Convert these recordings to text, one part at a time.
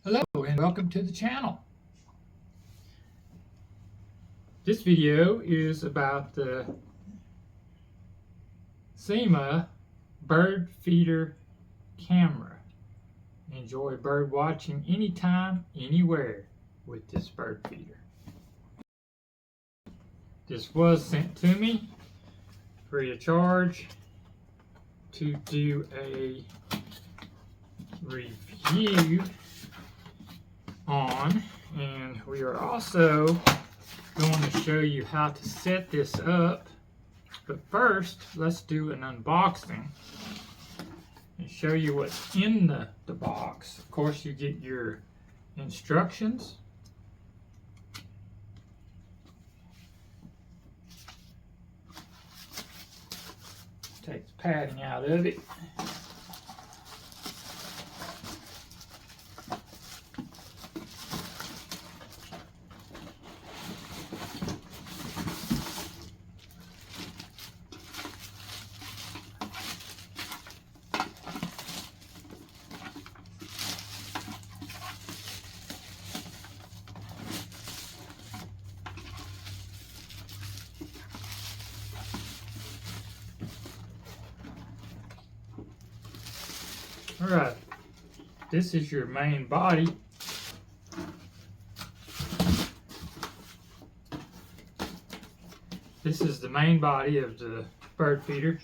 Hello and welcome to the channel. This video is about the Sehmua bird feeder camera. Enjoy bird watching anytime, anywhere with this bird feeder. This was sent to me free of charge to do a review on, and we are also going to show you how to set this up. But first, let's do an unboxing and show you what's in the box. Of course, you get your instructions, take the padding out of it. Alright, this is your main body. This is the main body of the bird feeder.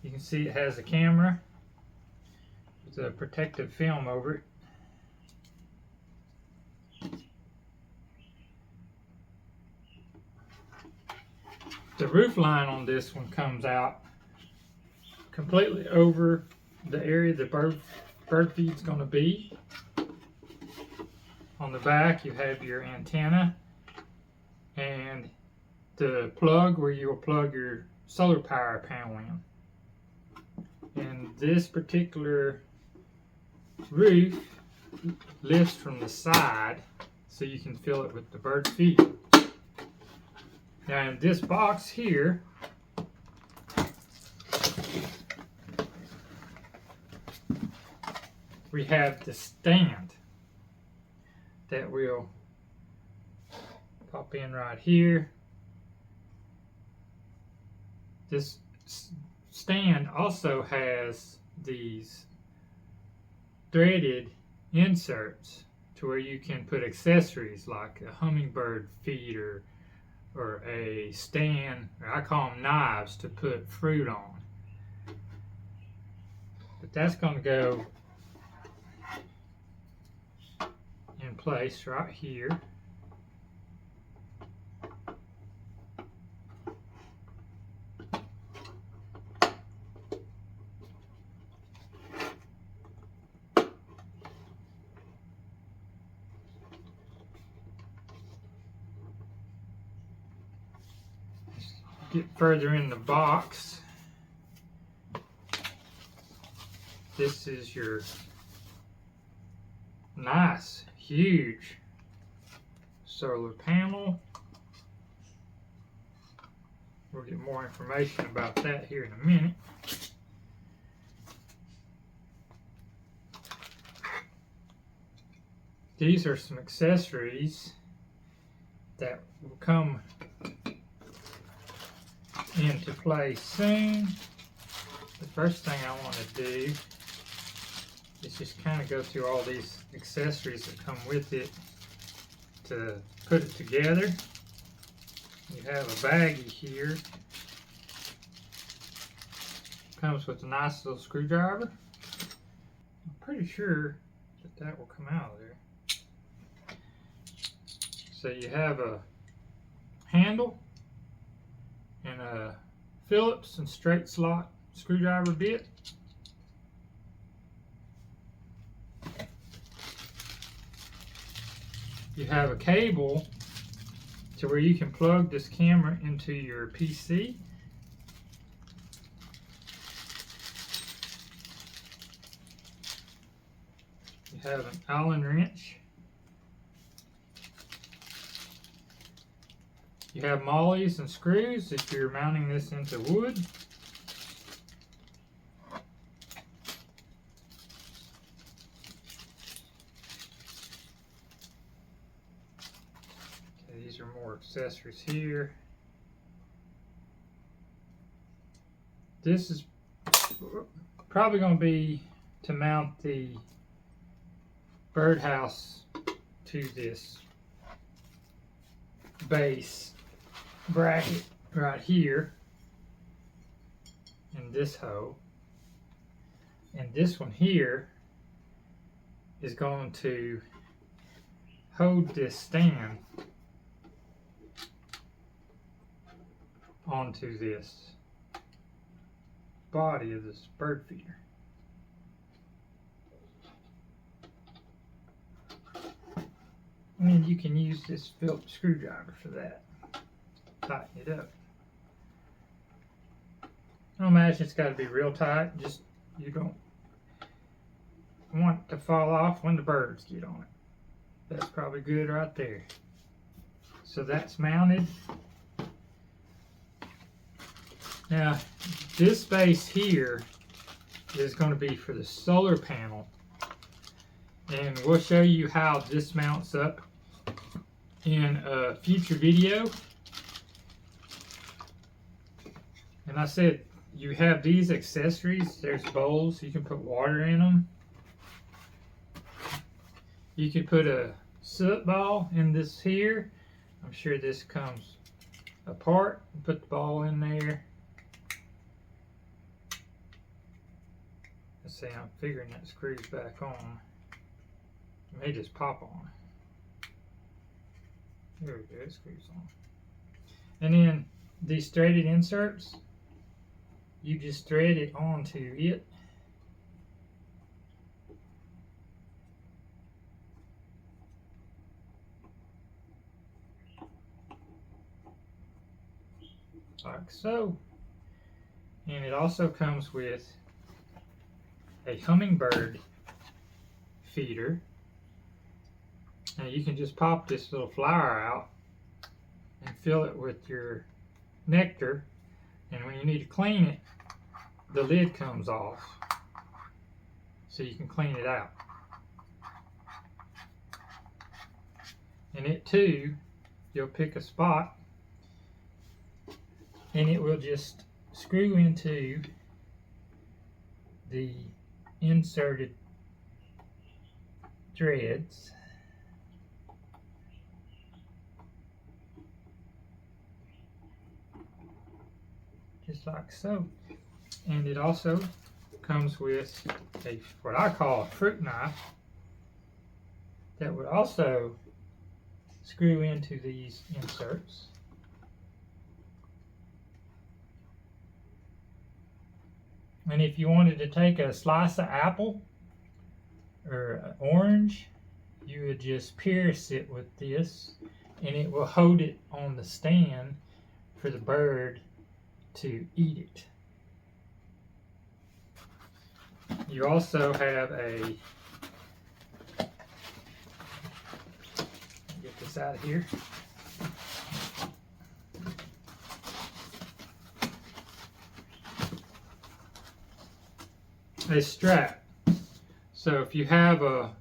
You can see it has a camera with a protective film over it. The roof line on this one comes out completely over the area the bird feed's going to be. On the back you have your antenna and the plug where you will plug your solar power panel in. And this particular roof lifts from the side so you can fill it with the bird feed. Now in this box here, we have the stand that will pop in right here. This stand also has these threaded inserts to where you can put accessories like a hummingbird feeder or a stand, or I call them knives, to put fruit on. But that's going to go in place right here. Get further in the box. This is your nice, huge solar panel. We'll get more information about that here in a minute. These are some accessories that will come into play soon. The first thing I want to do is just kind of go through all these accessories that come with it to put it together. You have a baggie here. Comes with a nice little screwdriver. I'm pretty sure that will come out of there. So you have a handle and a Phillips and straight slot screwdriver bit. You have a cable to where you can plug this camera into your PC. You have an Allen wrench. You have mollies and screws if you're mounting this into wood. accessories here. This is probably going to be to mount the birdhouse to this base bracket right here in this hole. And this one here is going to hold this stand onto this body of this bird feeder. And you can use this Phillips screwdriver for that. Tighten it up. I don't imagine it's got to be real tight, just you don't want it to fall off when the birds get on it. That's probably good right there. So that's mounted. Now, this base here is going to be for the solar panel. And we'll show you how this mounts up in a future video. And I said, you have these accessories. There's bowls. You can put water in them. You can put a soot ball in this here. I'm sure this comes apart. Put the ball in there. Let's see, I'm figuring that screws back on. It may just pop on. There we go, it screws on. And then these threaded inserts, you just thread it onto it. Like so. And it also comes with a hummingbird feeder. Now you can just pop this little flower out and fill it with your nectar, and when you need to clean it, the lid comes off so you can clean it out. And it too, you'll pick a spot and it will just screw into the inserted threads. Just like so. And it also comes with a, what I call a fruit knife, that would also screw into these inserts. And if you wanted to take a slice of apple or orange, you would just pierce it with this, and it will hold it on the stand for the bird to eat it. You also have a, get this out of here. A strap. So if you have a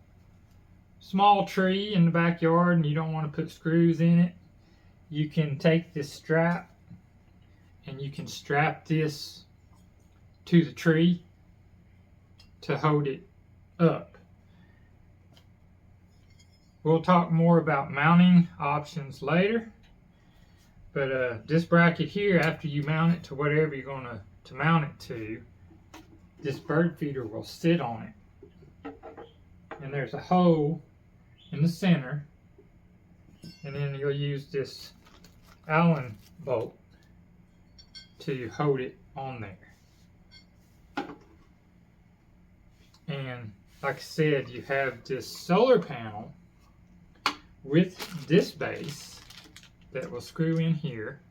small tree in the backyard and you don't want to put screws in it, you can take this strap and you can strap this to the tree to hold it up. We'll talk more about mounting options later, but this bracket here, after you mount it to whatever you're going to mount it to, this bird feeder will sit on it. And there's a hole in the center, and then you'll use this Allen bolt to hold it on there. And like I said, you have this solar panel with this base that will screw in here,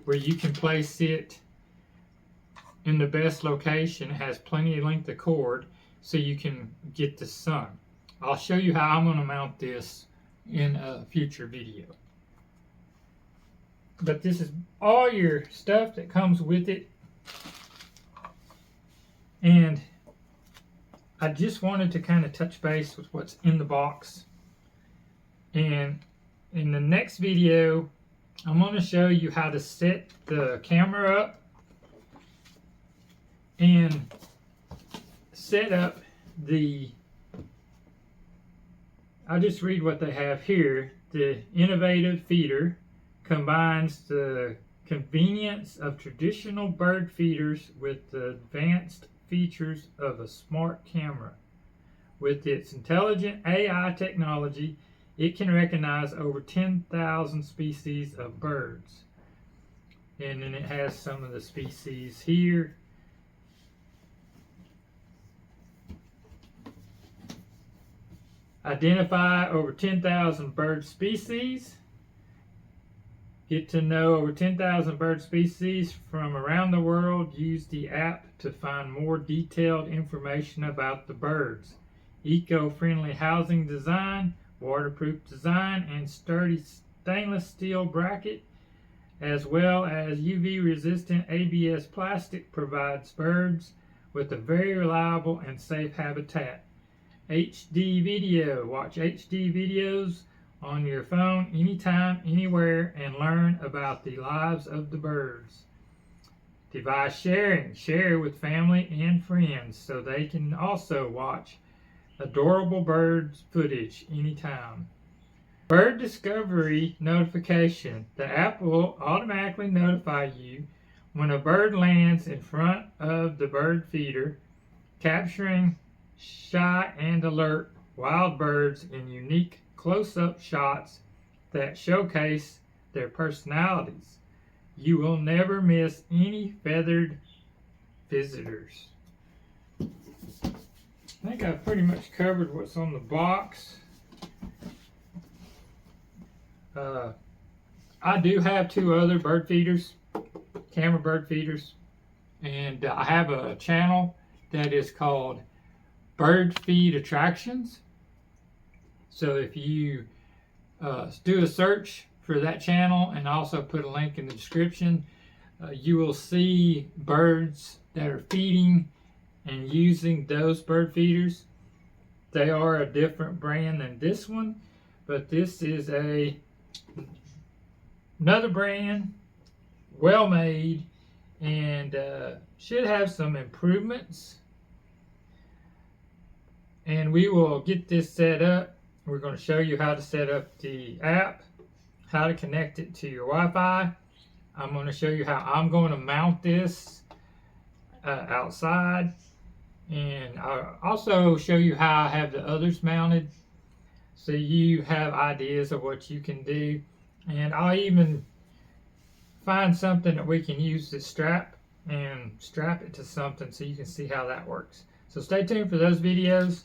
where you can place it in the best location. It has plenty of length of cord so you can get the sun. I'll show you how I'm going to mount this in a future video. But this is all your stuff that comes with it. And I just wanted to kind of touch base with what's in the box. And in the next video, I'm going to show you how to set the camera up and set up the, I'll just read what they have here. The innovative feeder combines the convenience of traditional bird feeders with the advanced features of a smart camera. With its intelligent AI technology, it can recognize over 10,000 species of birds. And then it has some of the species here. Identify over 10,000 bird species. Get to know over 10,000 bird species from around the world. Use the app to find more detailed information about the birds. Eco-friendly housing design, waterproof design, and sturdy stainless steel bracket, as well as UV-resistant ABS plastic, provides birds with a very reliable and safe habitat. HD video. Watch HD videos on your phone anytime, anywhere, and learn about the lives of the birds. Device sharing. Share with family and friends so they can also watch adorable birds footage anytime. Bird discovery notification. The app will automatically notify you when a bird lands in front of the bird feeder, capturing shy and alert wild birds in unique close-up shots that showcase their personalities. You will never miss any feathered visitors. I think I've pretty much covered what's on the box. I do have two other bird feeders, camera bird feeders, and I have a channel that is called Bird Feed Attractions. So if you do a search for that channel and also put a link in the description, you will see birds that are feeding and using those bird feeders. They are a different brand than this one, but this is another brand, well made, and should have some improvements. And we will get this set up. We're going to show you how to set up the app, how to connect it to your Wi-Fi. I'm going to show you how I'm going to mount this outside. And I'll also show you how I have the others mounted, so you have ideas of what you can do. And I'll even find something that we can use to strap it to something so you can see how that works. So stay tuned for those videos.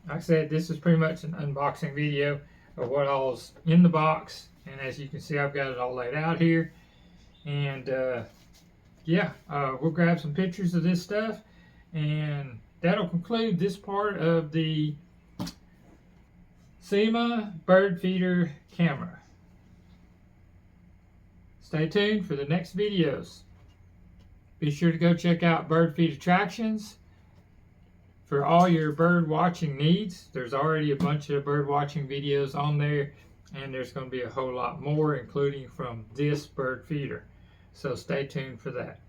Like I said, this is pretty much an unboxing video of what all's in the box. And as you can see, I've got it all laid out here. And we'll grab some pictures of this stuff. And that'll conclude this part of the Sehmua bird feeder camera. Stay tuned for the next videos. Be sure to go check out Bird Feed Attractions for all your bird watching needs. There's already a bunch of bird watching videos on there, and there's going to be a whole lot more, including from this bird feeder. So stay tuned for that.